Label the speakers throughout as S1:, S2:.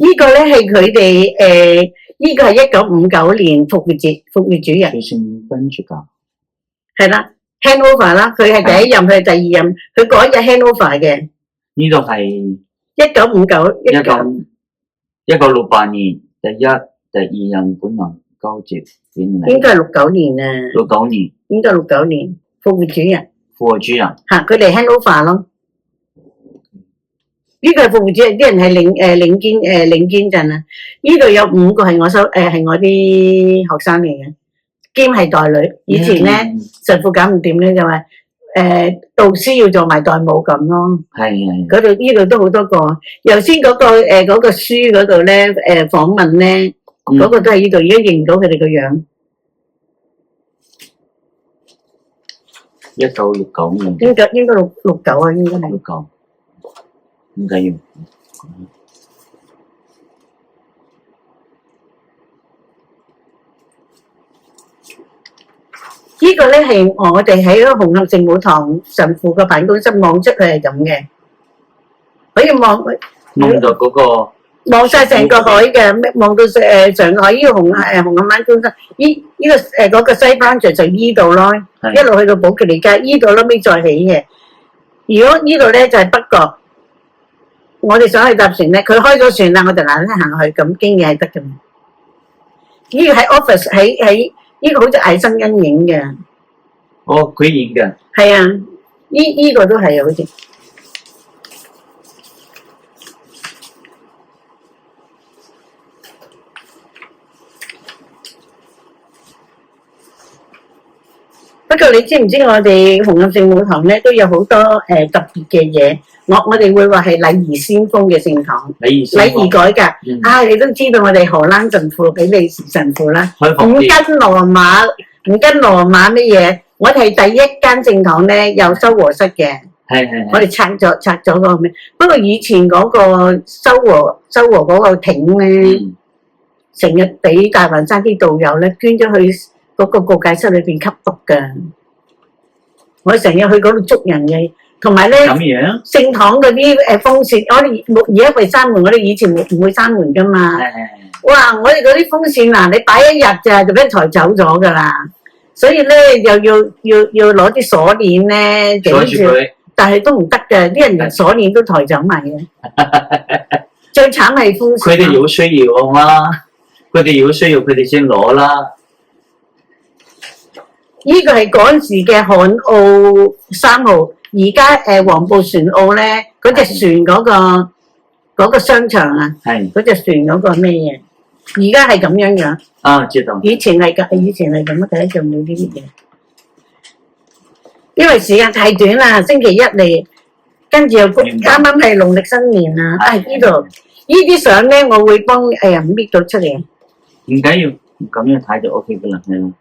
S1: 呢個咧係佢哋呢個係1959年復活主日。
S2: 佢姓奔住㗎。
S1: 係啦 ，handover 啦，佢係第一任，佢係第二任，佢嗰日 handover 嘅。
S2: 呢個係
S1: 1959
S2: 1968年第二任本能交接典禮。
S1: 應該係69年啊。
S2: 69年。
S1: 應該69年復活主日。
S2: 復活主日。
S1: 嚇，佢哋 handover 咯。呢個係復活主日，啲人係領堅陣啊！呢度有5個係我啲學生嚟嘅，兼係代女。以前咧神父搞唔掂咧，就話導師要做埋代母咁咯。
S2: 係。
S1: 嗰度呢度都好多個。頭先嗰個書嗰度咧訪問咧，嗰個都係呢度，而家認唔到佢哋個樣。
S2: 1969年。
S1: 應該69啊，應該係。
S2: 69。唔緊要。
S1: 呢個咧係我哋喺紅磡聖母堂神父嘅辦公室望出去係咁嘅，可以望
S2: 到嗰個
S1: 望晒成個海嘅，望到上海呢個紅磡灣中心，呢個嗰個西班牙就依度咯，一路去到寶其利街，依度後尾再起嘅。如果呢度咧就係北角。我哋想去搭船咧，佢開咗船啦，我哋嗱嗱行去，咁經已係得嘅。呢個喺 office 喺呢個好似艾生恩影嘅。
S2: 哦，佢影嘅。
S1: 係啊，呢個都係啊，好似。不過你知唔知我哋紅磡聖母堂咧都有好多特別嘅嘢？我哋會話係禮儀先鋒嘅聖堂，禮儀改革。你都知道我哋荷蘭神父、比利時神父啦，唔跟羅馬乜嘢。我哋係第一間聖堂咧有修和室嘅，
S2: 係。我
S1: 哋拆咗個咩？不過以前嗰個修和嗰個亭咧，成日俾大環山啲道友咧捐咗去嗰個告解室裏邊吸毒㗎。我哋成日去嗰度捉人嘅。同埋咧，聖堂嗰啲風扇，我哋而家會閂門，我哋以前唔會閂門噶嘛。哇！我哋嗰啲風扇嗱，你擺一日咋就俾人抬走咗噶啦。所以咧，又要攞啲鎖鏈咧頂住，但係都唔得嘅，啲人連鎖鏈都抬走埋嘅。最慘係風扇。佢
S2: 哋有需要嘛？佢哋有需要，佢哋先攞啦。
S1: 呢個係嗰陣時嘅漢澳3號。而家黃埔船澳咧，嗰隻船嗰個商場啊，嗰隻船嗰個咩嘢？而家係咁樣樣。
S2: 啊，知道。
S1: 以前係咁啊，睇下仲有啲乜嘢？因為時間太短啦，星期一嚟，跟住又啱啱係農曆新年啊！呢度呢啲相咧，我會幫人搣到出嚟。
S2: 唔緊要，咁樣睇就 OK 噶啦，係咯。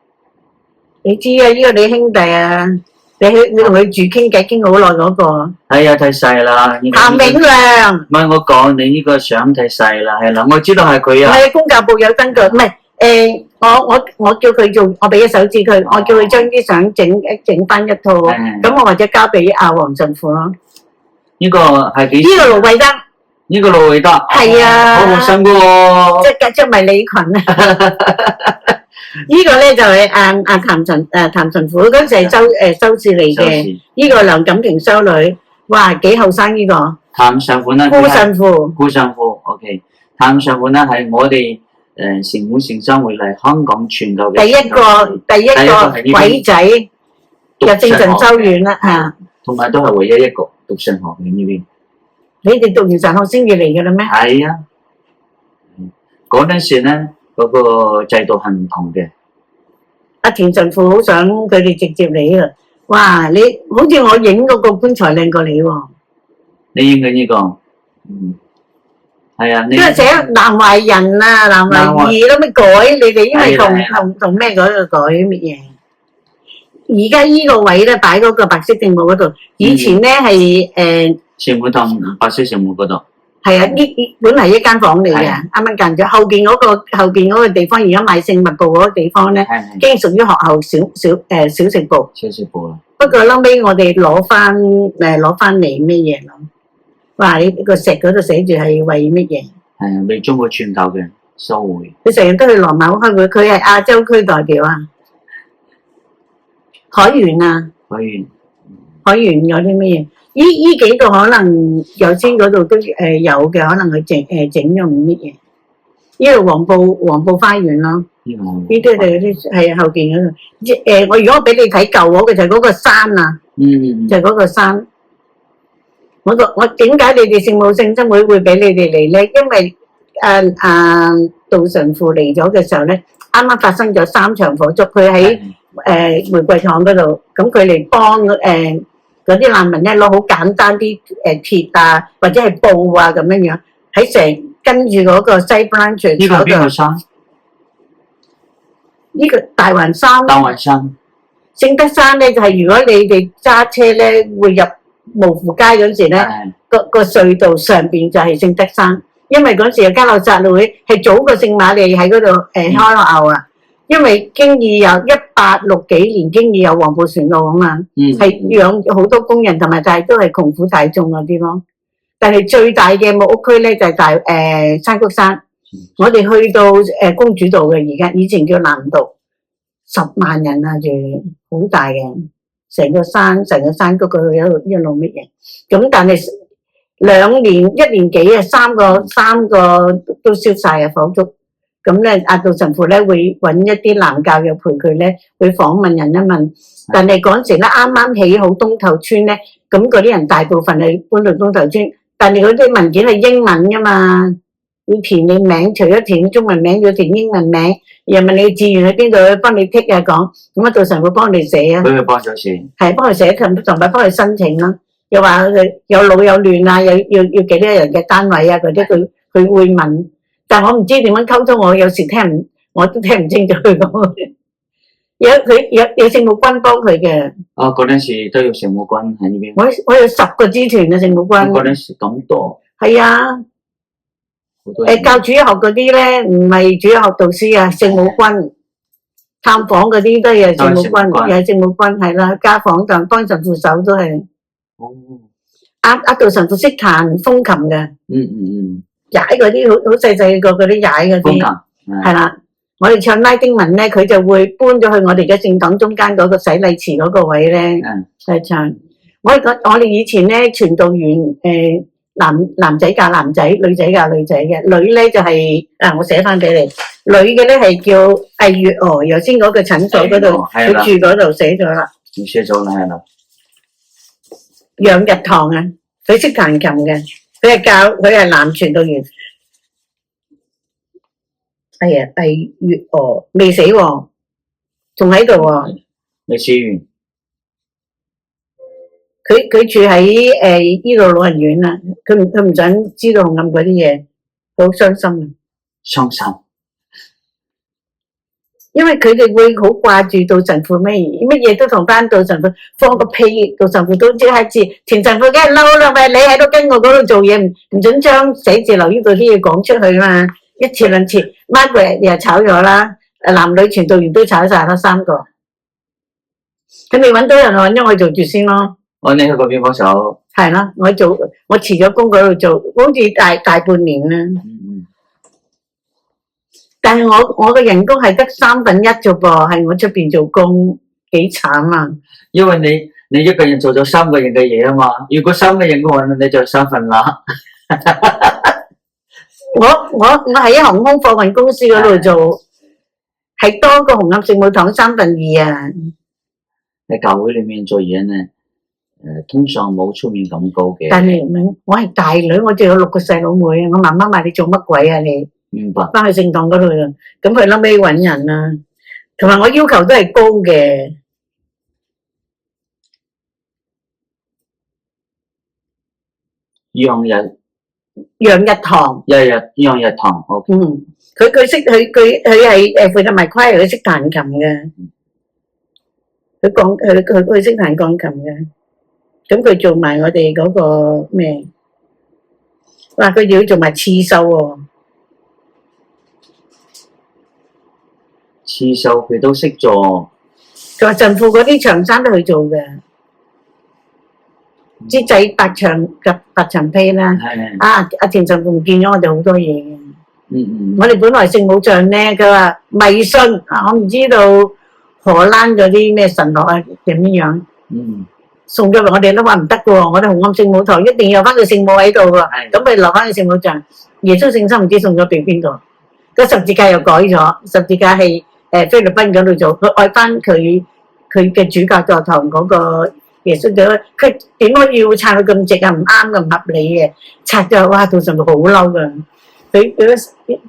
S1: 你知啊，呢個你兄弟啊。你同佢住傾偈傾好耐嗰個？
S2: 係啊，太細啦。
S1: 譚永亮。
S2: 唔係我講你呢個相太細啦，係啦，我知道係佢啊。
S1: 係公教部有登記，唔係我叫佢做，我俾咗手指佢，我叫佢將啲相整翻一套，咁我或者交俾阿黃神父咯。
S2: 呢個係幾？
S1: 呢個盧惠德。
S2: 呢個盧惠德。係
S1: 啊。
S2: 好陌生噶喎。
S1: 着迷你裙啊！呢個咧就係譚神父，嗰時係收視嚟嘅。呢個梁錦瓊修女，哇幾後生呢個。
S2: 譚神父咧，
S1: 顧神父。
S2: 顧神父 ，OK。譚神父咧係我哋聖母聖心會嚟香港傳教嘅。第一個鬼仔入聖神修院啦嚇。同埋都係唯一一個讀神學院呢邊。
S1: 你哋讀完神學先至嚟嘅啦咩？
S2: 係啊。嗰陣時咧。嗰個制度係唔同嘅。
S1: 阿田神父好想佢哋直接嚟啊！哇，你好似我影嗰個棺材靚過你喎。
S2: 你影嘅呢個？係啊。
S1: 因為寫南懷仁啊，南懷義咯，咩改？你哋因為同咩嗰個改乜嘢？而家依個位咧擺嗰個白色聖母嗰度，以前咧係
S2: 聖母堂白色聖母嗰度。
S1: 係啊，呢本嚟一間房嚟嘅，啱啱間咗後邊嗰個地方，而家賣聖物部嗰個地方咧，經屬於學校小食部。
S2: 小食部啦。
S1: 不過後尾我哋攞翻嚟咩嘢咯？哇！你個石嗰度寫住係為乜嘢？
S2: 係啊，為中國傳教嘅修會。
S1: 佢成日都去羅馬開會，佢係亞洲區代表啊。海員啊，海員有啲咩嘢？依幾個可能有先嗰度都有嘅，可能佢整咗唔乜嘢。呢度黃埔花園咯，呢啲就啲係後邊嗰度。我如果俾你睇舊嗰個就係嗰個山啊，就係嗰個山。我點解你哋聖母聖心會俾你哋嚟咧？因為杜神父嚟咗嘅時候咧，啱啱發生咗3場火燭，佢喺玫瑰堂嗰度，咁佢嚟幫嗰啲難民咧攞好簡單啲鐵啊，或者係布啊咁樣樣，喺成跟住嗰個西 branch
S2: 呢個邊個山？
S1: 呢個大環山。
S2: 大環山。
S1: 聖德山咧就係如果你哋揸車咧會入蕪湖街嗰時咧，個隧道上邊就係聖德山，因為嗰時嘅嘉諾撒會係早過聖瑪利喺嗰度開學校啊。因為經已有1860幾年，經已有黃埔船路啊嘛，係養好多工人，同埋但係都係窮苦大眾嗰啲咯。但係最大嘅木屋區咧就係山谷山，我哋去到公主道嘅，而家以前叫南道，10萬人啊住，好大嘅，成個山谷嗰度一路乜嘢。咁但係1年幾啊，三個都燒晒啊火燭。咁咧，阿杜神父咧會揾一啲男教友陪佢咧，會訪問人一問。但係嗰時咧啱啱起好東頭村咧，咁嗰啲人大部分係搬到東頭村，但係嗰啲文件係英文噶嘛，要填你名，除咗填中文名，要填英文名，又問你志願喺邊度，幫你剔啊講。咁啊，杜神父幫你寫啊。
S2: 俾佢幫咗先。係
S1: 幫佢寫，同埋幫佢申請咯。又話佢有老有嫩啊，要幾多人嘅單位啊嗰啲，佢會問。但我唔知點樣溝通，我有時我都聽唔清楚佢講。有聖母軍幫佢嘅。
S2: 嗰陣時都有聖母軍喺呢邊。
S1: 我有10個支團嘅聖母軍。
S2: 嗰陣時咁多。
S1: 係啊。教主日學嗰啲咧，唔係主日學導師啊，聖母軍探訪嗰啲都係聖母軍，又係聖母軍係啦，家訪就幫神父手都係。阿杜神父識彈風琴嘅。踩嗰啲好細細個嗰啲踩嗰啲，係啦。我哋唱拉丁文咧，佢就會搬咗去我哋嘅聖堂中間嗰個洗禮池嗰個位咧，去唱。我哋以前咧傳道員男仔教男仔，女仔教女仔嘅。女咧就係我寫翻俾你。女嘅咧係叫魏月娥，頭先嗰個診所嗰度，佢住嗰度寫咗啦。
S2: 寫咗啦，係啦。
S1: 楊日堂啊，佢識彈琴嘅。佢係男傳道員。哎呀，魏月娥未死喎，仲喺度喎。
S2: 未死完。
S1: 佢住喺呢度老人院啦，佢唔想知道紅磡嗰啲嘢，好傷心啊！
S2: 傷心。因
S1: 為佢哋會好掛住杜神父乜嘢都同翻杜神父放個屁，杜神父都即刻知，田神父梗係嬲啦，喂，你喺度跟我嗰度做嘢，唔准將寫字樓呢度啲嘢講出去嘛，一次兩次 ，Margaret 又炒咗啦，男女傳道員都炒晒啦3個，佢未揾到人，揾咗我做住先咯。
S2: 你去嗰邊幫手？
S1: 係啦，我辭咗工嗰度做，好似大半年啦。但係我嘅人工係得1/3啫噃，係我出邊做工，幾慘啊！
S2: 因為你一個人做咗3個人嘅嘢啊嘛，如果3個人嘅話，你就3份啦。
S1: 我喺航空貨運公司嗰度做，係多過紅磡聖母堂2/3啊！
S2: 喺教會裏面做嘢咧，通常冇出面咁高嘅。
S1: 但係我係大女，我仲有6個細佬妹啊！我媽媽話你做乜鬼啊你？
S2: 明白。翻
S1: 去聖堂嗰度啦，咁佢後尾揾人啦，同埋我要求都係高嘅。
S2: 楊日
S1: 堂。
S2: 楊日堂，好。
S1: 佢係負責埋 choir，佢識彈琴嘅。佢識彈鋼琴嘅，咁佢做埋我哋嗰個咩？哇！佢要做埋刺繡喎。
S2: 刺繡佢都識做，
S1: 佢話神父嗰啲長衫都去做嘅，啲仔白長披啦。阿田神父唔見咗我哋好多嘢嘅。我哋本來聖母像咧，佢話迷信啊，我唔知道荷蘭嗰啲咩神學啊點樣。送咗嚟我哋都話唔得嘅喎，我哋紅磡聖母堂一定要有翻個聖母喺度喎，咁咪留翻個聖母像。耶穌聖心唔知送咗俾邊個？個十字架又改咗，十字架係菲律賓嗰度做，佢愛翻佢嘅主教座堂嗰個耶穌像，佢點可以要拆到咁直啊？唔啱嘅，唔合理嘅，拆咗哇！到上面好嬲㗎。佢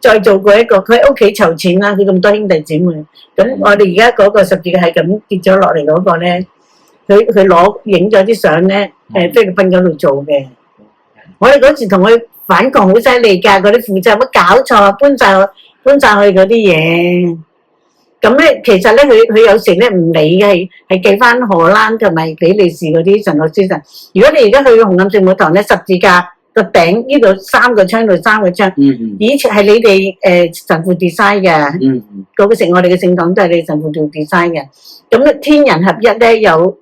S1: 再做過一個，佢喺屋企籌錢啦，佢咁多兄弟姊妹，咁我哋而家嗰個十字架係咁跌咗落嚟嗰個咧。佢攞影咗啲相咧，菲律賓嗰度做嘅。我哋嗰時同佢反抗好犀利㗎，嗰啲負責乜搞錯，搬晒去嗰啲嘢。咁咧，其實咧，佢有時咧唔理嘅，係寄翻荷蘭同埋比利時嗰啲神學書信。如果你而家去紅磡聖母堂咧，十字架個頂呢度3個窗，度3個窗。以前係你哋神父 design 嘅。嗰個我哋嘅聖堂都係你神父做 design 嘅。咁咧天人合一咧，有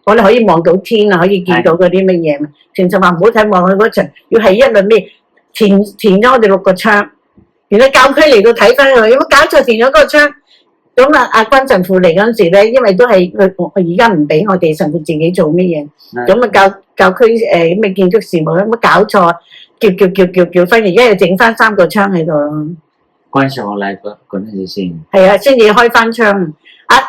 S1: 我哋可以望到天啊，可以見到嗰啲乜嘢嘛。全就話唔好睇望去嗰場，要係一輪咩填咗我哋6個窗。原來教區嚟到睇翻佢，有冇搞錯填咗嗰個窗？咁啊，阿君神父嚟嗰陣時咧，因為都係佢而家唔俾我哋神父自己做乜嘢，咁啊教區咩建築事務有冇搞錯？叫翻，而家又整翻3個窗喺度咯。
S2: 關神父嚟嗰陣時先。係
S1: 啊，先至開翻窗。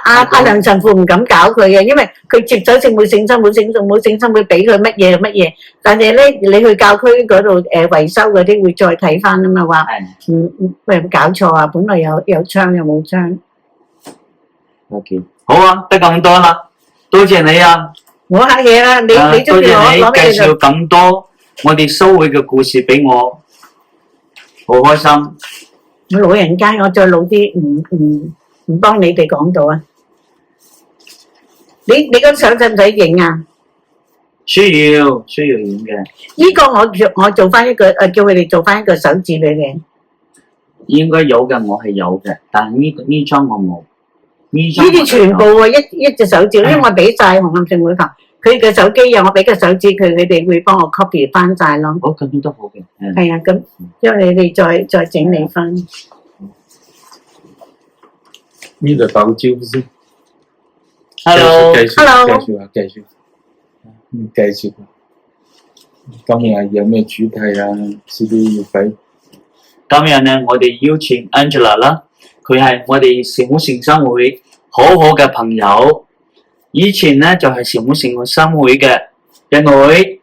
S1: 阿梁神父唔敢搞佢嘅，因為佢接咗聖母聖心，聖母聖心會俾佢乜嘢，但係咧你去教區嗰度維修嗰啲會再睇翻啊嘛，話喂搞錯啊，本來有窗又冇窗。
S2: OK， 好啊，得咁多啦，多謝你啊！
S1: 我客氣啦，你中意攞
S2: 介紹咁多我哋修會嘅故事俾我，好開心。
S1: 我老人家，我再老啲，唔幫你哋講到啊！你嗰相使唔使影啊？
S2: 需要影嘅。
S1: 呢個我做翻一個叫佢哋做翻一個手指俾你。
S2: 應該有嘅，我係有嘅，但係呢張我冇。呢
S1: 啲全部啊，一隻手指，因為我俾晒紅磡聖母堂，佢嘅手機有我俾個手指佢哋會幫我 copy 翻晒咯。
S2: 好，咁都好嘅。
S1: 係啊，咁因為你哋再整理翻。
S3: 呢個倒招先。
S1: Hello。
S3: 繼續。今日有咩主題啊？司機要睇。
S2: 今日咧，我哋邀請 Angela 啦，佢係我哋聖母聖心會好嘅朋友。以前咧就係聖母聖心會嘅一女，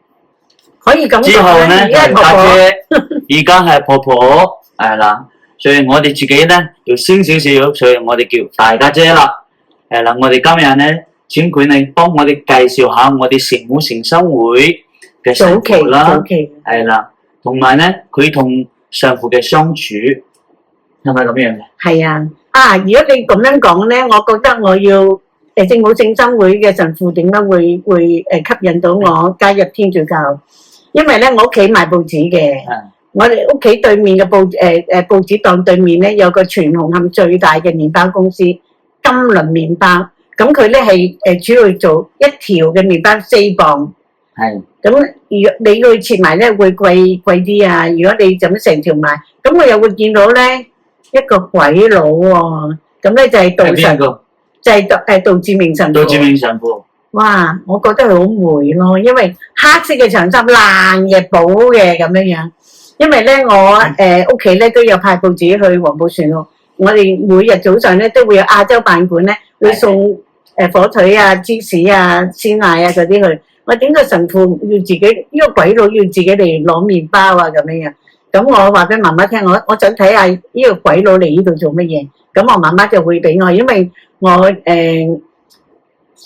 S1: 可以咁講。
S2: 之後咧係家姐，而家係婆婆，係啦。所以我哋自己咧要升少少，所以我哋叫大家姐啦。係啦，我哋今日咧請佢哋幫我哋介紹下我哋聖母聖心會嘅神父啦，係啦，同埋咧佢同上父嘅相處係咪咁樣嘅？
S1: 係啊，如果你咁樣講咧，我覺得我要聖母聖心會嘅神父點解會吸引到我加入天主教？因為咧我屋企賣報紙嘅，我哋屋企對面嘅報紙檔對面咧有個全紅磡最大嘅麵包公司金輪麵包，咁佢咧係主要做一條嘅麵包4磅。
S2: 係，
S1: 咁如果你去切埋咧會貴啲啊！如果你就咁成條賣，咁我又會見到咧一個鬼佬喎，咁咧就係道神，就係道志明神父。
S2: 道志明神父。
S1: 哇！我覺得佢好霉咯，因為黑色嘅長衫爛嘅補嘅咁樣。因為咧我屋企咧都有派報紙去黃埔船路，我哋每日早上咧都會有亞洲辦館咧會送火腿啊、芝士啊、鮮奶啊嗰啲去。我點解神父要自己呢個鬼佬要自己嚟攞麵包啊咁樣？咁我話俾媽媽聽，我想睇下呢個鬼佬嚟呢度做乜嘢。咁我媽媽就會俾我，因為我4、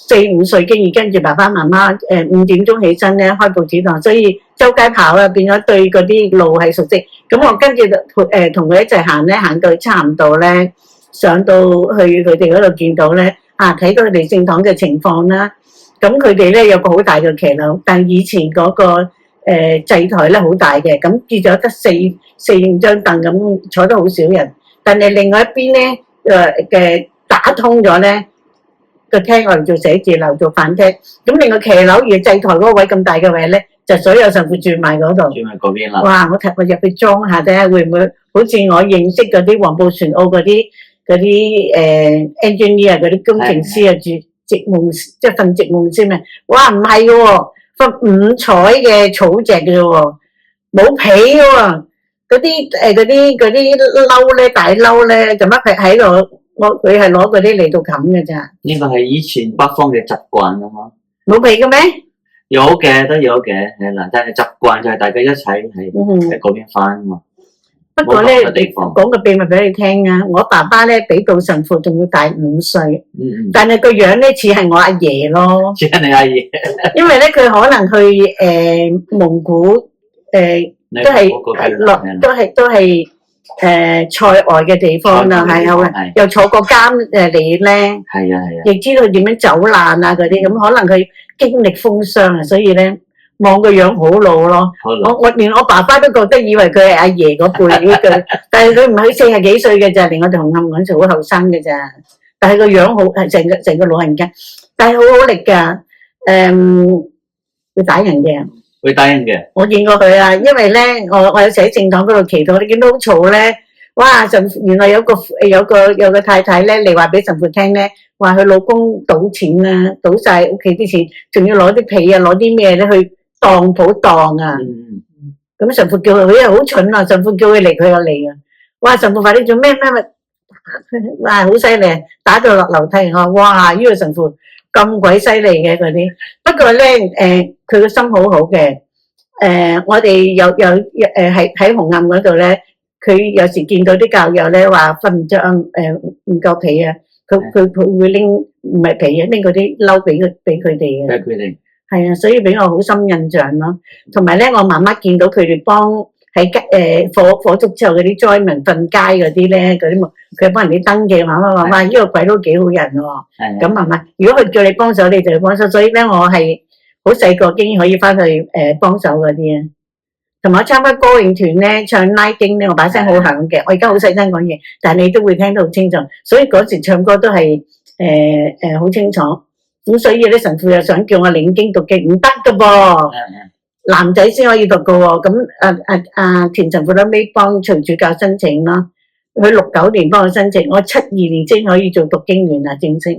S1: 5歲經已跟住爸爸媽媽5點鐘起身咧開報紙檔，所以周街跑啊，變咗對嗰啲路係熟悉。咁我跟住同佢一齊行咧，行到差唔多咧，上到去佢哋嗰度見到咧睇到佢哋聖堂嘅情況啦。咁佢哋咧有個好大嘅騎樓，但以前嗰個祭台咧好大嘅，咁結咗得4-5張凳咁坐得好少人。但係另外一邊咧嘅打通咗咧個廳，我哋做寫字樓做飯廳。咁另外騎樓而祭台嗰個位咁大嘅位咧，就所有神父住埋嗰度。
S2: 住埋嗰邊啦。
S1: 哇！我入去裝下睇下會唔會好似我認識嗰啲黃埔船澳嗰啲engineer 嗰啲工程師啊，住直夢即係瞓直夢先咩？哇！唔係嘅喎，瞓五彩嘅草席嘅喎，冇被嘅喎。嗰啲褸咧，大褸咧，就乜佢喺度，佢係攞嗰啲嚟到冚嘅咋。
S2: 呢個係以前北方嘅習慣啊嘛。
S1: 冇被嘅咩？
S2: 有嘅都有嘅，係啦，但係習慣就係大家一齊喺嗰邊翻啊嘛。
S1: 不過咧，講個秘密俾你聽啊！我爸爸咧比道神父仲要大5歲，但係個樣咧似係我阿爺咯。似係你阿爺。因為咧佢可能去蒙古都係塞外嘅地方啦，係又坐過監嚟咧，
S2: 係啊，
S1: 亦知道點樣走難啊嗰啲，咁可能佢經歷風霜啊，所以咧望個樣好老咯。我連我爸爸都覺得以為佢係阿爺嗰輩嘅，但係佢唔係，佢40幾歲嘅咋，連我哋紅磡嗰陣時好後生嘅咋，但係個樣好係成個老人家，但係好好力㗎，會打人嘅。
S2: 會打人嘅，
S1: 我見過佢啊，因為咧，我有時喺正堂嗰度祈禱，你見到好嘈咧，哇！原來有個太太咧嚟話俾神父聽咧，話佢老公賭錢啦，賭晒屋企啲錢，仲要攞啲被啊，攞啲咩咧去當鋪當啊。咁神父叫佢，佢又好蠢啊！神父叫佢嚟，佢又嚟啊！哇！神父話你做咩？哇！好犀利，打到落樓梯，我話哇！呢個神父咁鬼犀利嘅嗰啲，不過咧佢個心好好嘅。我哋有喺紅磡嗰度咧，佢有時見到啲教友咧話瞓唔着唔夠被啊，佢會拎唔係被啊，拎嗰啲褸俾佢哋嘅。
S2: 俾佢哋。係
S1: 啊，所以俾我好深印象咯。同埋咧，我媽媽見到佢哋幫喺火燭之後嗰啲災民瞓街嗰啲咧，嗰啲佢幫人哋登記，媽媽話哇，呢個鬼都幾好人喎。咁媽媽，如果佢叫你幫手，你就去幫手。所以咧，我係好細個經已可以翻去幫手嗰啲啊。同埋我參加歌詠團咧，唱拉經咧，我把聲好響嘅。我而家好細聲講嘢，但係你都會聽到好清楚。所以嗰時唱歌都係好清楚。咁所以咧，神父又想叫我領經讀經，唔得㗎噃。男仔先可以讀㗎喎。咁田神父後尾幫徐主教申請啦。佢69年幫我申請，我72年先可以做讀經員啊，正式。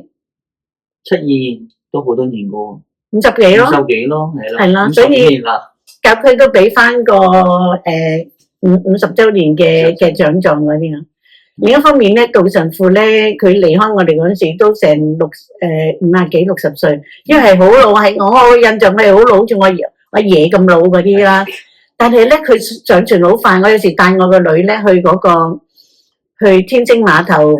S2: 72都好多年㗎喎。
S1: 50幾咯。
S2: 50幾咯，係咯。
S1: 係啦，所以教區都俾翻個50週年嘅獎狀嗰啲啊。另一方面咧，道神父咧，佢離開我哋嗰陣時都成50幾60歲，因為係好老，係我印象係好老，好似我阿爺咁老嗰啲啦。但係咧，佢上傳好快，我有時帶我個女咧去天星碼頭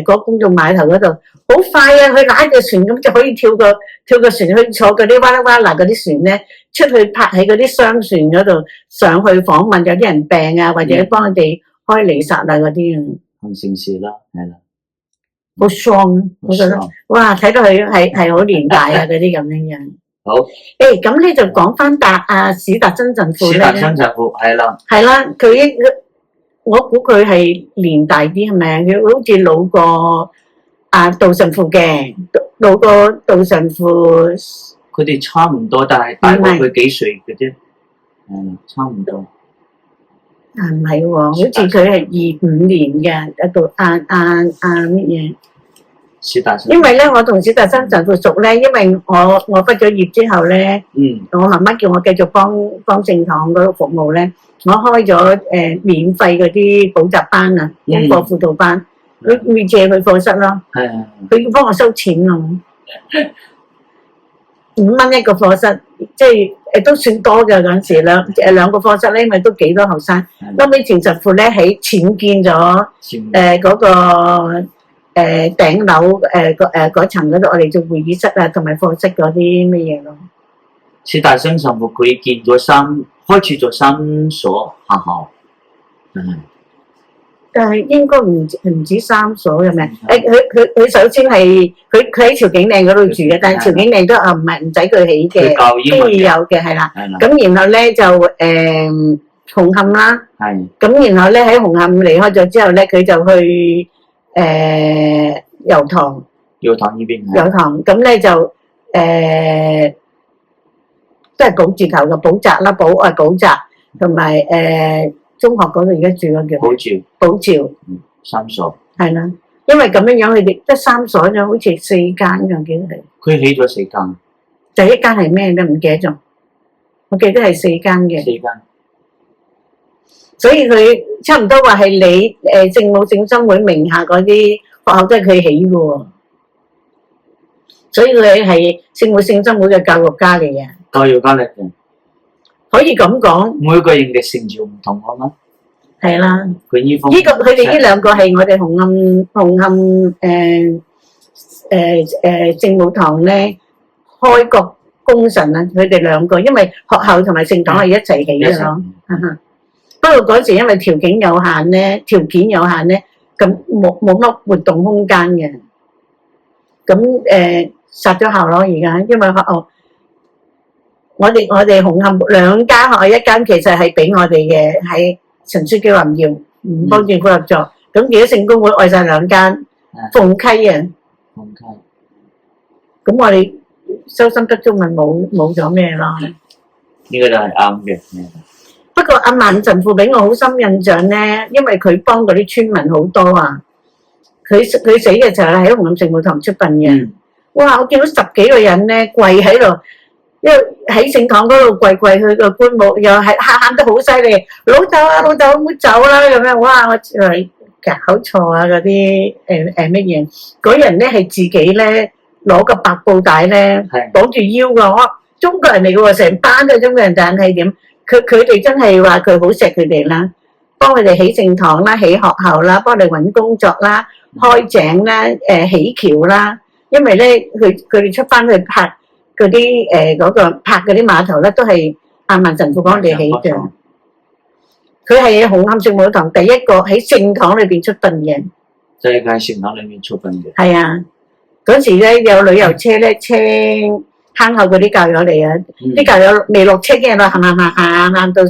S1: 嗰公眾碼頭嗰度，好快啊！佢揦隻船咁就可以跳個船去坐嗰啲哇啦哇啦嗰啲船咧，出去泊喺嗰啲商船嗰度上去訪問有啲人病啊，或者幫佢哋開彌撒啊嗰啲啊。
S2: 行善事啦，係啦，
S1: 好 strong， 我覺得，哇！睇到佢係好年大啊，嗰啲咁樣。
S2: 好，
S1: 咁咧就講翻史達生神父咧。史達生神父係啦，我估佢係年大啲，係咪？佢好似老過道神父嘅，老過道神父。
S2: 佢哋差唔多，但係大過佢幾歲嘅啫，差唔多。
S1: 唔係喎，好似佢係25年嘅，一度乜嘢？
S2: 史達生。
S1: 因為咧，我同史達生神父熟咧，因為我畢咗業之後咧，我媽媽叫我繼續幫聖堂嗰度服務咧，我開咗免費嗰啲補習班啊，功課輔導班，佢借佢課室咯，佢要幫我收錢咯，5蚊一個課室，即係。都算多嘅嗰陣時啦，兩個課室咧，因為都幾多學生。後尾田神父咧喺僭建咗嗰個頂樓嗰層嗰度，我哋做會議室啊，同埋課室嗰啲咩嘢咯。
S2: 史達生神父佢開設咗3所學校，
S1: 但係應該唔止3所嘅咩？佢首先係佢喺潮景嶺嗰度住嘅，但係潮景嶺都唔使佢起嘅，都要有嘅係啦。咁然後咧就紅磡啦，咁然後咧喺紅磡離開咗之後咧，佢就去油塘呢邊。油塘咁咧就都係補字頭嘅補習啦，補習同埋中學嗰度而家住嗰叫寶照
S2: 3所
S1: 係啦，因為咁樣佢哋得3所啫，好似4間嘅記得係。
S2: 佢起咗4間，
S1: 第一間係咩咧？唔記得咗，我記得係4間嘅。
S2: 4間，
S1: 所以佢差唔多話係你聖母聖心會名下嗰啲學校都係佢起嘅喎，所以佢係聖母聖心會嘅教育家嚟嘅。
S2: 教育家嚟嘅，
S1: 可以咁講。
S2: 每個人嘅成就唔同啊嘛。
S1: 係啦，
S2: 佢呢方
S1: 佢哋呢兩個係我哋紅磡聖母堂咧開國功臣啊！佢哋兩個，因為學校同埋聖堂係一齊起嘅咯。不過嗰時因為條件有限咧，咁冇乜活動空間嘅，咁殺咗校咯。而家因為學校，我哋紅磡2間學校，一間其實係俾我哋嘅喺陳書記話唔要，唔幫政府合作，咁而家聖公會愛晒2間，鳳溪啊，咁我哋收心不足咪冇咗咩咯？
S2: 呢個就係啱嘅。
S1: 不過阿萬神父俾我好深印象咧，因為佢幫嗰啲村民好多啊。佢死嘅時候喺紅磡聖母堂出殯嘅。哇！我見到10幾個人咧跪喺度，因為喺聖堂嗰度跪去個棺木，又係喊得好犀利，老豆啊老豆唔好走啦咁樣。哇！我係搞錯啊嗰啲乜嘢？嗰人咧係自己咧攞個白布帶咧綁住腰㗎。我中國人嚟嘅喎，成班都係中國人，但係點？佢哋真係話佢好錫佢哋啦，幫佢哋起聖堂啦、起學校啦、幫佢哋揾工作啦、開井啦、起橋啦。因為咧，佢哋出翻去拍嗰啲拍嗰啲碼頭咧，都係阿萬神父幫佢哋起嘅。佢係紅磡聖母堂第一個喺聖堂裏邊出殯嘅。
S2: 就係喺聖堂裏面出殯嘅。係
S1: 啊，嗰時咧有旅遊車咧車坑口嗰啲教友嚟啊，啲教友未落車嘅啦，行到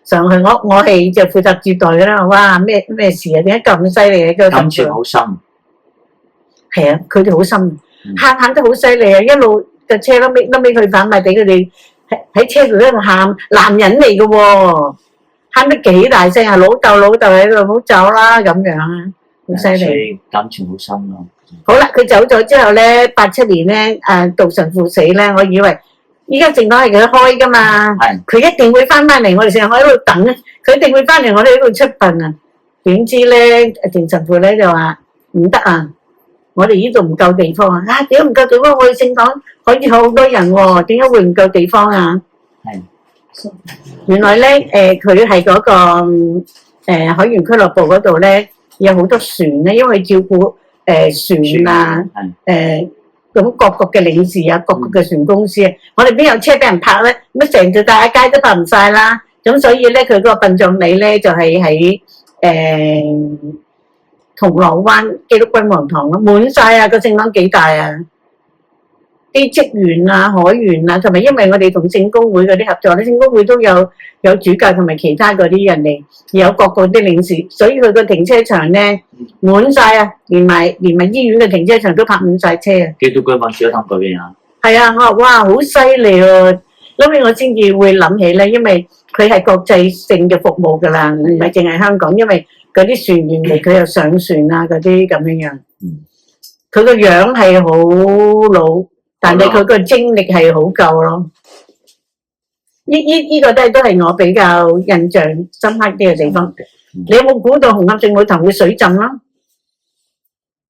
S1: 上去，我係就負責接待嘅啦。哇，咩事啊？點解咁犀利嘅？
S2: 感情好深。
S1: 係啊，佢哋好深，喊得好犀利啊！一路架車撈尾去反賣俾佢哋喺車度喺度喊，男人嚟嘅喎，喊得幾大聲啊！老豆喺度，唔好走啦咁樣啊，好犀利。
S2: 感情好深咯。
S1: 好啦，佢走咗之後咧，87年咧，杜神父死咧，我以為依家聖堂係佢開噶嘛，佢一定會翻嚟，我哋成日喺度等，佢一定會翻嚟，我哋喺度出殯啊！點知咧，定神父咧就話唔得啊，我哋呢度唔夠地方啊！點唔夠地方？我哋聖堂可以好多人喎，點解會唔夠地方啊？原來咧，佢係嗰個海員俱樂部嗰度咧，有好多船咧，因為照顧。船啊，咁各國嘅領事啊，各國嘅船公司啊，我哋邊有車俾人泊咧？乜成條大街都泊唔晒啦。咁所以咧，佢嗰個殯葬禮咧就係喺銅鑼灣基督君王堂咯，滿晒啊！個聖堂幾大啊！啲職員啊、海員啊，同埋因為我哋同聖公會嗰啲合作咧，聖公會都有主教同埋其他嗰啲人嚟，有各個啲領事，所以佢個停車場咧滿晒啊，連埋醫院嘅停車場都泊滿晒車啊！
S2: 基督教辦小堂嗰邊啊？
S1: 係啊，我話哇，好犀利喎！後尾我先至會諗起咧，因為佢係國際性嘅服務㗎啦，唔係淨係香港，因為嗰啲船員嚟，佢又上船啊嗰啲咁樣樣。佢個樣係好老。但係佢個精力係好夠咯，呢個都係我比較印象深刻啲嘅地方。你有冇估到紅磡聖母堂會水浸啦？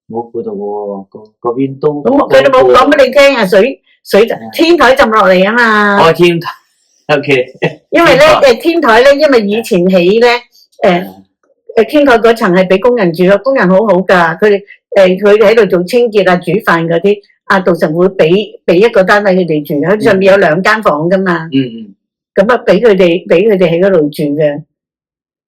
S2: 冇估到喎，嗰邊都
S1: 咁佢哋冇講俾你聽啊，水浸天台浸落嚟啊嘛。
S2: 哦，天台 ，OK。
S1: 因為咧天台咧，因為以前起咧天台嗰層係俾工人住咯，工人好好㗎，佢哋喺度做清潔啊、煮飯嗰啲。阿杜神會俾一個單位佢哋住，喺上面有2間房噶嘛。咁啊，俾佢哋喺嗰度住嘅。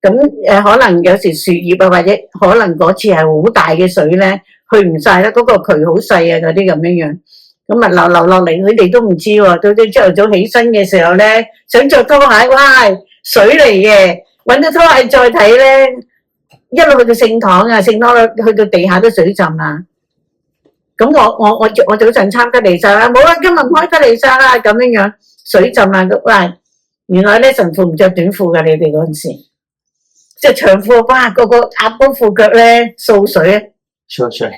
S1: 咁可能有時樹葉啊，或者可能嗰次係好大嘅水咧，去唔晒啦。嗰個渠好細啊，嗰啲咁樣樣。咁啊流落嚟，佢哋都唔知喎。到咗朝頭早起身嘅時候咧，想着拖鞋，哇，水嚟嘅。揾咗拖鞋再睇咧，一路去到聖堂啊，聖堂去到地下都水浸啦。咁我早晨參加彌撒啦，冇啦，今日唔開得彌撒啦，咁樣樣，水浸啊！哇，原來咧神父唔着短褲㗎，你哋嗰陣時，即係長褲，哇，個壓波褲腳咧掃水啊！
S2: 掃水。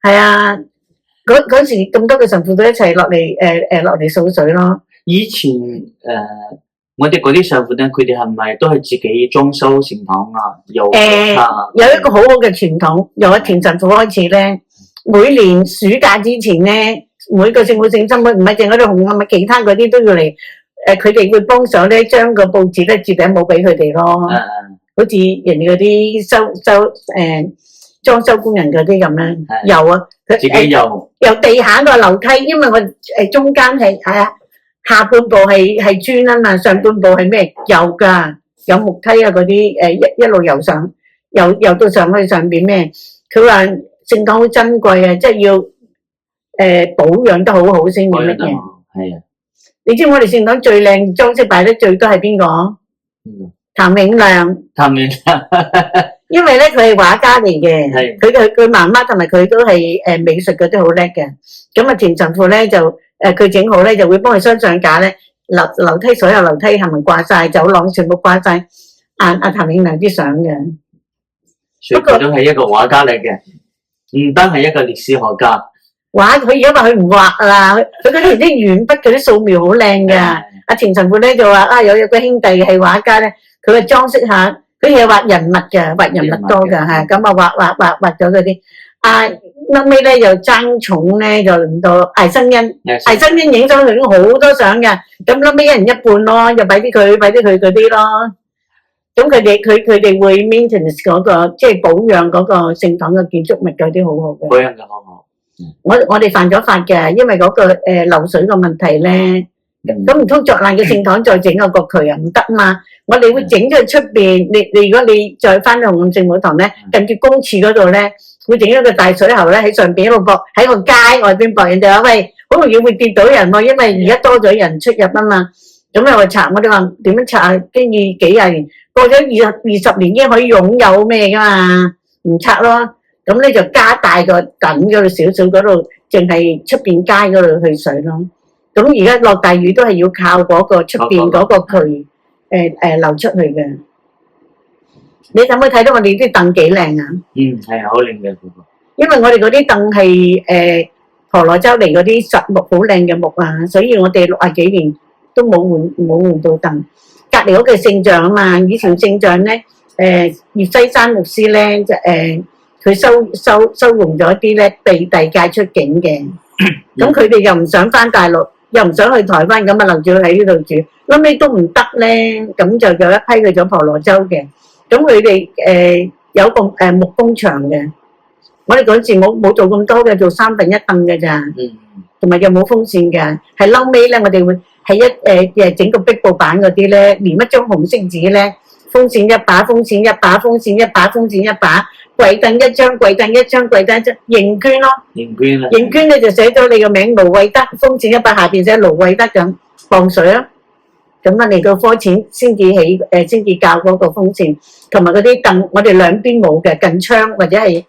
S1: 係啊，嗰時咁多個神父都一齊落嚟掃水咯。
S2: 以前我哋嗰啲神父咧，佢哋係咪都係自己裝修聖堂啊？有
S1: 一個好好嘅傳統，由阿田神父開始咧，每年暑假之前咧，每個聖母聖心會唔係淨嗰啲紅磡，咪其他嗰啲都要嚟，佢哋會幫手咧，將個報紙咧折頂帽俾佢哋咯。好似人哋嗰啲裝修工人嗰啲咁啦，有啊，
S2: 自己有
S1: 由地下個樓梯，因為我中間係下半部係磚啊嘛，上半部係咩？有㗎，有木梯啊嗰啲一路遊上，遊到上去上邊咩？佢話聖堂好珍貴啊，即係要保養得好好先嘅乜嘢？
S2: 係啊，
S1: 你知我哋聖堂最靚裝飾擺得最多係邊個？譚永亮。譚永亮。因為咧佢係畫家嚟嘅，佢媽媽同埋佢都係美術嗰啲好叻嘅。咁啊田神父咧就佢整好咧就會幫佢雙上架咧，樓梯所有樓梯係咪掛晒，走廊全部掛晒阿譚永亮啲相嘅。
S2: 不過都係一個畫家嚟嘅，唔單係一個歷史學家。
S1: 佢而家話佢唔畫啦，佢嗰啲鉛筆嗰啲素描好靚嘅。阿田神父咧就話有個兄弟係畫家咧，佢係裝飾下。佢係畫人物嘅，畫人物多嘅嚇，咁啊畫咗嗰啲。後尾咧又爭寵咧，就輪到艾生恩，艾生恩影咗佢好多相嘅。咁後尾一人一半咯，又俾啲佢嗰啲咯。咁佢哋會 maintenance 嗰個，即係保養嗰個聖堂嘅建築物嗰啲好好嘅。保養嘅好好。我哋犯咗法嘅，因為嗰個漏水嘅問題咧。咁唔通鑿爛嘅聖堂再整個角渠啊？唔得嘛！我哋會整咗去出邊。你如果你再翻去紅磡聖母堂咧，近住公廁嗰度咧，會整咗個大水喉咧喺上邊一路駁，喺個街外邊駁。人哋話喂，好容易會跌到人喎，因為而家多咗人出入啊嘛。咁又話拆，我哋話點樣拆啊？經已幾廿年，過咗二十年已經可以擁有咩噶嘛？唔拆咯。咁咧就加大個等嗰度少少嗰度，淨係出邊街嗰度去水咯。咁而家落大雨都係要靠嗰個出邊嗰個渠流出去嘅。你有冇睇到我哋啲凳幾靚啊？
S2: 係好靚嘅。
S1: 因為我哋嗰啲凳係婆羅洲嚟嗰啲實木好靚嘅木啊，所以我哋60幾年都冇換到凳。隔離嗰個聖像啊嘛，以前聖像咧葉西山牧師咧就佢收容咗啲咧被遞解出境嘅，咁佢哋又唔想翻大陸。又唔想去台灣，咁啊留住喺呢度住，後尾都唔得咧，咁就有一批去咗婆羅洲嘅，咁佢哋有個木工場嘅，我哋嗰時冇做咁多嘅，做3分1凳嘅咋，同埋又冇風扇嘅，係後尾咧我哋會係整個壁布板嗰啲咧，連一張紅色紙咧，風扇一把，風扇一把，風扇一把，風扇一把。櫃凳一張，櫃凳一張，櫃凳一張，認捐咯。認捐咧就寫咗你個名盧惠德，風扇一把下邊寫盧惠德咁放水咯。咁啊嚟到科錢先至起先至教嗰個風扇，同埋嗰啲凳，我哋兩邊冇嘅，近窗或者係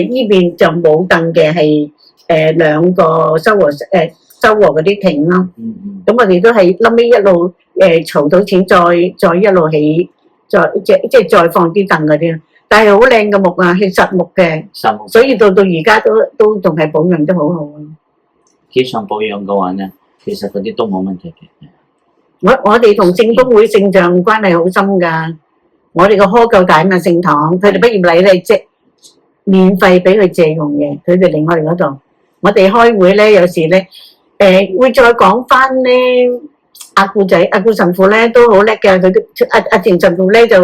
S1: 依邊就冇凳嘅，係兩個收禾嗰啲亭咯。咁我哋都係後尾一路籌到錢，再一路起，即係再放啲凳嗰啲。但係好靚嘅木啊，係實木嘅，所以到而家都仲係保養得好好啊。
S2: 基礎保養嘅話咧，其實嗰啲都冇問題嘅。
S1: 我哋同聖公會聖像關係好深㗎。我哋個科夠大嘛聖堂，佢哋畢業禮咧即免費俾佢借用嘅，佢哋嚟我哋嗰度。我哋開會咧，有時咧會再講翻咧。阿顧神父咧都好叻嘅，佢都阿田神父咧就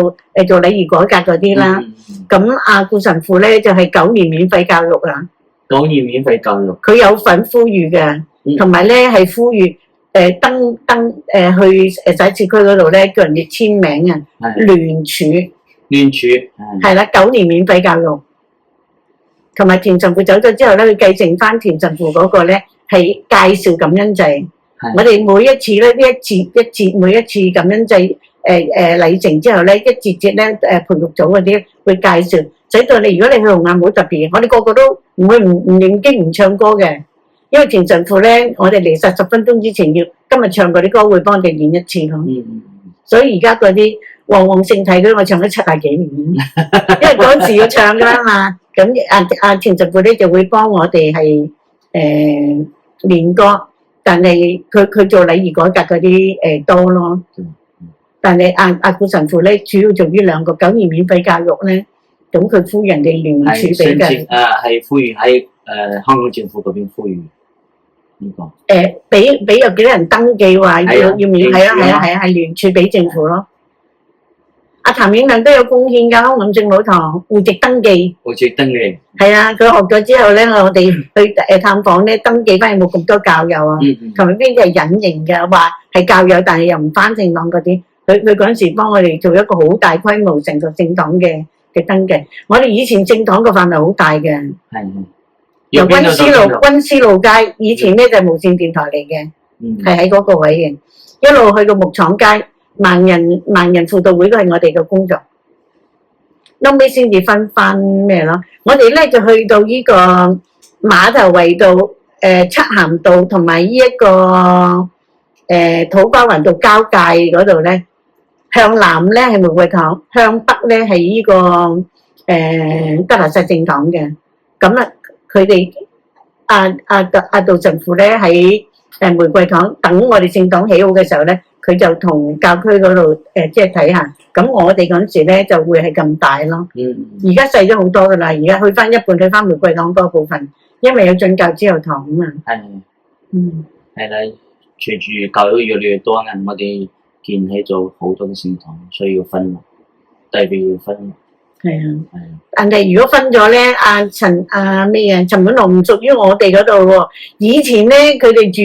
S1: 做禮儀改革嗰啲啦。咁阿顧神父咧就係9年免費教育啊。9年免費教育。佢有份呼籲嘅，同埋咧係呼籲登去洗廁區嗰度咧叫人哋簽名啊，聯署。係啦，9年免費教育。同埋田神父走咗之後咧，佢繼承翻田神父嗰個咧係介紹感恩祭。我哋每一次咧，每一次感恩祭禮程之後咧，一節咧培育組嗰啲會介紹，使到你如果你去紅磡好特別，我哋個個都唔會唔念經唔唱歌嘅，因為田神父咧，我哋嚟10分鐘之前要今日唱嗰啲歌會幫我哋練一次咯。所以而家嗰啲旺旺聖體嗰啲我唱咗70幾年，因為嗰陣時要唱㗎啦嘛。咁阿田神父咧就會幫我哋係練歌，但係佢做禮儀改革嗰啲多咯。但係阿顧神父咧主要做呢2個9年免費教育咧，咁佢呼人哋聯署俾嘅。
S2: 係呼籲喺香港政府嗰邊呼籲呢個。
S1: 俾有幾多人登記話要免係係聯署俾政府咯。阿譚永亮都有貢獻㗎，香港聖母堂戶籍登記。戶籍登記。係啊，佢學咗之後咧，我哋去探訪咧，登記翻有冇咁多教友啊？同埋邊啲係隱形嘅，話係教友，但係又唔翻聖堂嗰啲。佢嗰陣時幫我哋做一個好大規模成個聖堂嘅登記。我哋以前聖堂個範圍好大嘅，由軍師路街，以前咧就係無線電台嚟嘅，係喺嗰個位嘅，一路去到木廠街，盲人輔導會都係我哋嘅工作。後尾先至分翻咩咯？我哋咧就去到呢個馬頭圍道、漆咸道同埋呢一個土瓜灣道交界嗰度咧。向南咧係玫瑰堂，向北咧係呢個德蘭薩聖堂嘅。咁啦，佢哋阿杜神父咧喺玫瑰堂等我哋聖堂起好嘅時候咧，佢就同教區嗰度即係睇下。咁我哋嗰陣時咧就會係咁大咯。而家細咗好多噶啦，而家去翻一半，去翻玫瑰堂嗰部分，因為有進教之後堂啊嘛。係啦，
S2: 隨住教育越嚟越多啊，我哋建起咗好多嘅聖堂，所以要分，特別要分。
S1: 係啊，但係如果分咗咧，陳滿龍唔屬於我哋嗰度喎。以前咧，佢哋住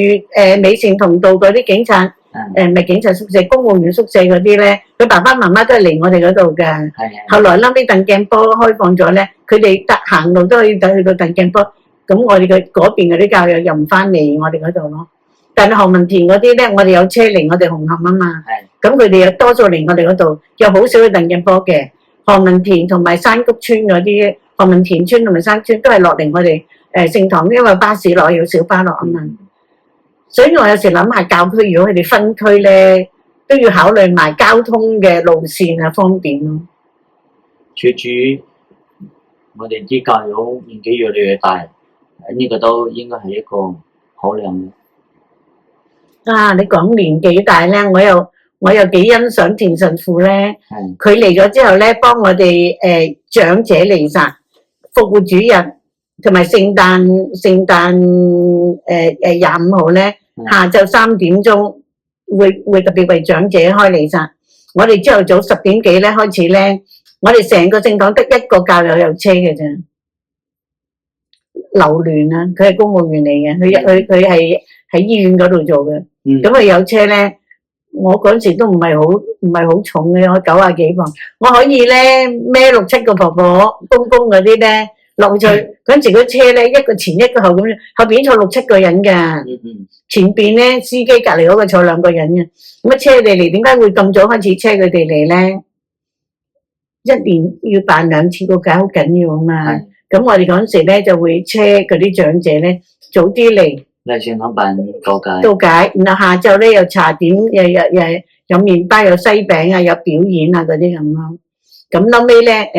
S1: 美善同道嗰啲警察，唔係警察宿舍，公務員宿舍嗰啲咧，佢爸爸媽媽都係嚟我哋嗰度嘅。後來後尾鄧鏡波開放咗咧，佢哋行路都可以去到鄧鏡波，咁我哋嘅嗰邊嗰啲教友又唔翻嚟我哋嗰度咯。但係何文田嗰啲咧，我哋有車嚟我哋紅磡啊嘛，咁佢哋又多數嚟我哋嗰度，又好少去鄧鏡波嘅。何文田同埋山谷村嗰啲，何文田村同埋山村都係落嚟我哋聖堂，因為巴士落有小巴落啊嘛。所以我有時諗下教區，如果佢哋分區咧，都要考慮埋交通嘅路線啊，方便咯。
S2: 隨住我哋啲教友年紀越嚟越大，呢個都應該係一個考量。
S1: 你講年紀大咧，我又幾欣賞田神父咧。佢嚟咗之後咧，幫我哋長者彌撒、復活主日同埋聖誕25號咧，下晝3點鐘會特別為長者開彌撒。我哋朝頭早10點幾咧開始咧，我哋成個聖堂得一個教友有車嘅啫。劉聯啊，佢係公務員嚟嘅，佢係喺醫院嗰度做嘅。咁佢有車咧，我嗰時都唔係好重嘅，我90幾磅，我可以咧孭6、7個婆婆公公嗰啲咧落去。嗰時嗰車咧一個前一個後咁樣，後邊坐6、7個人㗎，前邊咧司機隔離嗰個坐2個人嘅。咁車佢哋嚟，點解會咁早開始車佢哋嚟咧？一年要辦2次個解，好緊要啊嘛。咁我哋嗰陣時咧就會車嗰啲長者咧早啲嚟
S2: 聖堂辦告解，
S1: 然後下晝咧有茶點，又有麵包，有西餅啊，有表演啊嗰啲咁咯。咁後尾咧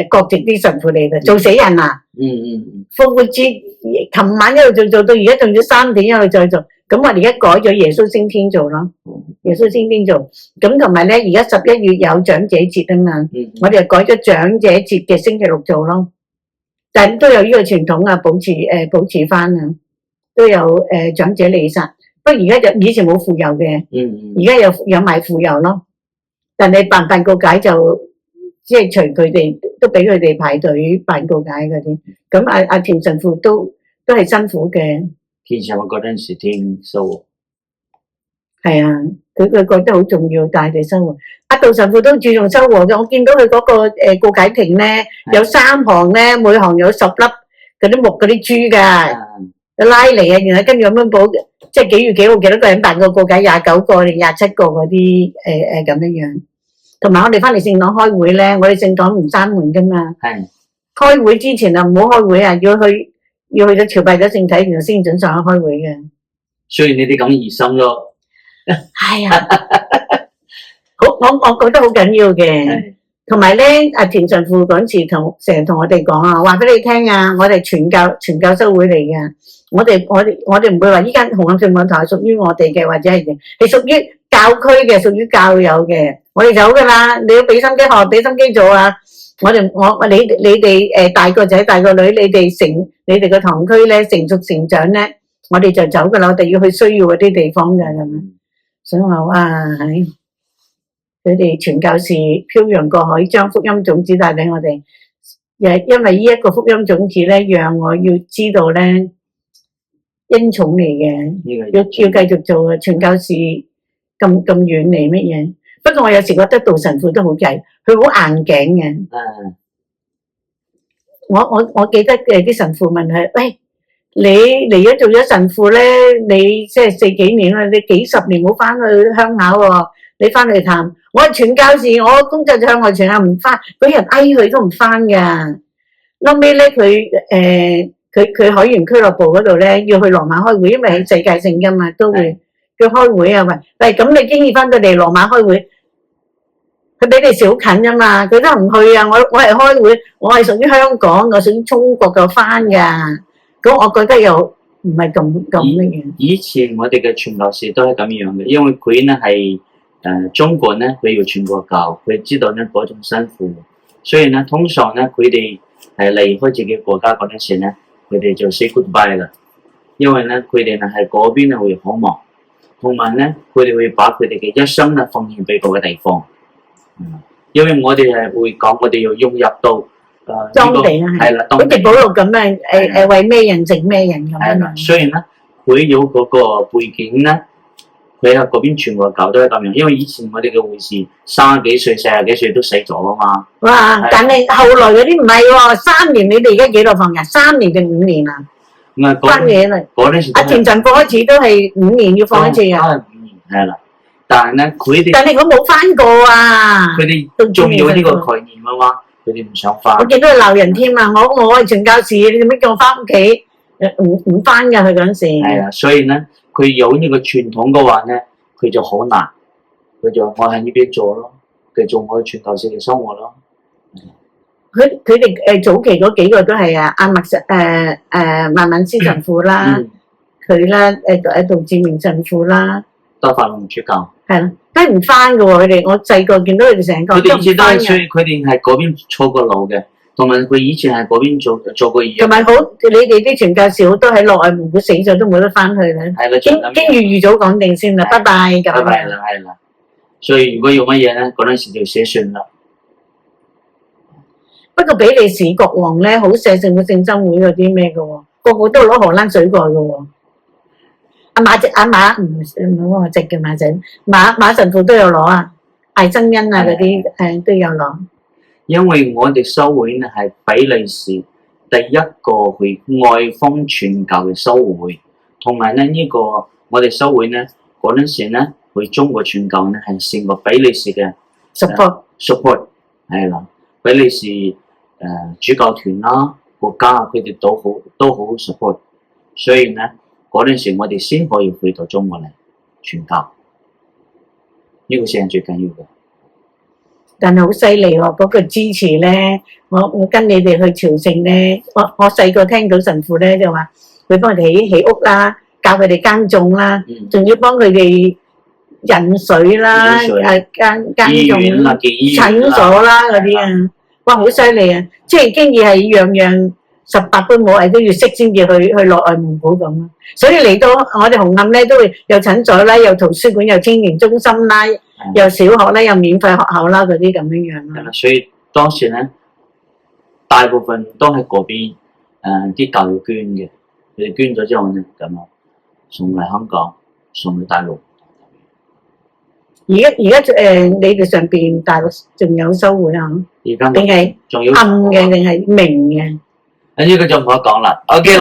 S1: 國籍啲神父嚟嘅，做死人啊！復活節琴晚一路做到而家，仲要3點一路再做。咁我哋而家改咗耶穌升天做咯，耶穌升天做。咁同埋咧，而家11月有長者節啊嘛，我哋又改咗長者節嘅星期6做咯。但都有呢個傳統啊，保持翻啊，都有長者彌撒。不過而家就以前冇傅油嘅，而家有埋傅油咯。但係辦告解就即係隨佢哋，都俾佢哋排隊辦告解嗰啲。咁阿田神父都係辛苦嘅。
S2: 田神父嗰陣時聽修和，
S1: 係啊，佢覺得好重要，帶佢生活。阿杜神父都注重修和嘅，我見到佢嗰個告解亭咧，有3行咧，每行有10粒嗰啲木嗰啲珠㗎，拉嚟啊，然後跟住咁樣補，即係幾月幾號幾多個人辦個告解，29個定27個嗰啲咁樣。同埋我哋翻嚟聖堂開會咧，我哋聖堂唔閂門㗎嘛。開會之前啊，唔好開會啊，要去要去咗朝拜咗聖體，然後先準上去開會嘅。
S2: 所以你哋咁熱心咯。
S1: 係啊，我覺得好緊要嘅。同埋咧，阿田神父嗰次成日同我哋講啊，話俾你聽啊，我哋傳教修會嚟嘅，我哋唔會話依間紅磡聖母台係屬於我哋嘅，或者係屬於教區嘅，屬於教友嘅，我哋走噶啦，你要俾心機學，俾心機做啊！你哋大個仔大個女，你哋個堂區咧成熟成長咧，我哋就走噶啦，我哋要去需要嗰啲地方嘅咁樣。所以我話佢哋傳教士漂洋過海，將福音種子帶俾我哋。因為呢一個福音種子咧，讓我要知道咧恩寵嚟嘅，要繼續做傳教士咁遠嚟乜嘢？不過我有時覺得道神父都好計，佢好硬頸嘅。我記得啲神父問佢：喂，你嚟咗做咗神父咧，你即係40幾年啦，你幾十年冇翻去鄉下喎，你翻去探。我係傳教士，我工作就向外傳下唔翻，嗰人佢都唔翻噶。後尾咧，佢海員俱樂部嗰度咧要去羅馬開會，因為係世界性噶嘛，都會叫開會啊。喂，咁你經已翻到嚟羅馬開會，佢比你少近啫嘛，佢都唔去啊。我係開會，我係屬於香港，我屬於中國就翻噶。咁我覺得又唔係咁乜嘢。
S2: 以前我哋嘅傳教士都係咁樣嘅，因為佢咧係。中國咧，佢要傳國教，佢知道咧嗰種辛苦，所以咧通常咧佢哋係離開自己國家嗰陣時咧，佢哋就 say goodbye 啦。因為咧佢哋咧係嗰邊咧會好忙，同埋咧佢哋會把佢哋嘅一生咧奉獻俾嗰個地方。因為我哋係會講，我哋要融入到
S1: 當地啊，係啦，好似保祿咁樣為咩人食咩人咁樣。
S2: 係啦，雖然咧佢有嗰個背景咧。佢喺嗰邊傳國教都係咁樣，因為以前我哋嘅會士30幾歲、40幾歲都死咗啊嘛。
S1: 哇！但係後來嗰啲唔係喎，3年你哋而家幾耐放假？3年定5年啊？翻嘢啦！
S2: 嗰陣時
S1: 阿田神父開始都係5年要放一次啊。
S2: 都係5年，係啦。但係咧，佢哋
S1: 但係我冇翻過啊。
S2: 佢哋都仲有呢個概念啊嘛，佢哋唔想翻。
S1: 我見到佢鬧人添啊！我係傳教士，你做咩叫我翻屋企？唔翻㗎，佢嗰陣時。係
S2: 啊，所以咧。佢有呢個傳統嘅話咧，佢就好難，佢就我喺呢邊做咯，繼續我傳教士嘅生活咯。
S1: 佢哋早期嗰幾個都係阿萬敏斯神父啦，佢啦杜志明神父啦，
S2: 多法龍主教。係啦，
S1: 都係唔翻㗎喎，佢哋我細個見到佢哋成個
S2: 都唔翻嘅。佢哋係嗰邊坐過路嘅。同埋佢以前喺嗰邊做過嘢，
S1: 同埋好你哋啲傳教士好多喺內外門股死咗都冇得翻去啦。
S2: 係啦，
S1: 經預早講定先啦，拜拜咁。
S2: 拜拜啦，係啦。所以如果要乜嘢咧，嗰陣時就寫信啦。
S1: 不過比利時國王咧好錫聖母聖心會嗰啲咩嘅喎，個個都攞荷蘭水過嘅喎。阿馬唔好話直嘅馬神父都有攞啊，艾真恩啊嗰啲都有攞。
S2: 因為我哋修會咧係比利時第一個去外方傳教嘅修會，同埋咧呢個我哋修會咧嗰陣時咧去中國傳教咧係成個比利時嘅 support 係啦，比利時主教團啦國家佢哋都好 support， 所以咧嗰陣時我哋先可以去到中國嚟傳教，呢個先係最緊要嘅。
S1: 但係好犀利喎！嗰個支持咧，我跟你哋去朝聖咧，我細個聽到神父咧就話，佢幫佢哋起屋啦，教佢哋耕種啦，仲要幫佢哋引水啦，耕種診所啦嗰啲啊，哇！好犀利啊！即係經已係樣樣18般武藝都要識先至去內外蒙古咁咯。所以嚟到我哋紅磡咧，都會有診所啦，有圖書館，有青年中心啦。有小學咧，有免費學校啦，嗰啲咁樣樣咯。
S2: 所以當時咧，大部分都喺嗰邊啲教育捐嘅，佢哋捐咗之後咧，咁啊送嚟香港，送去大陸。而家
S1: 你哋上邊大陸仲有修會啊？
S2: 而家
S1: 定係
S2: 仲有
S1: 暗嘅定係明嘅？
S2: 呢個就唔好講啦。OK 啦。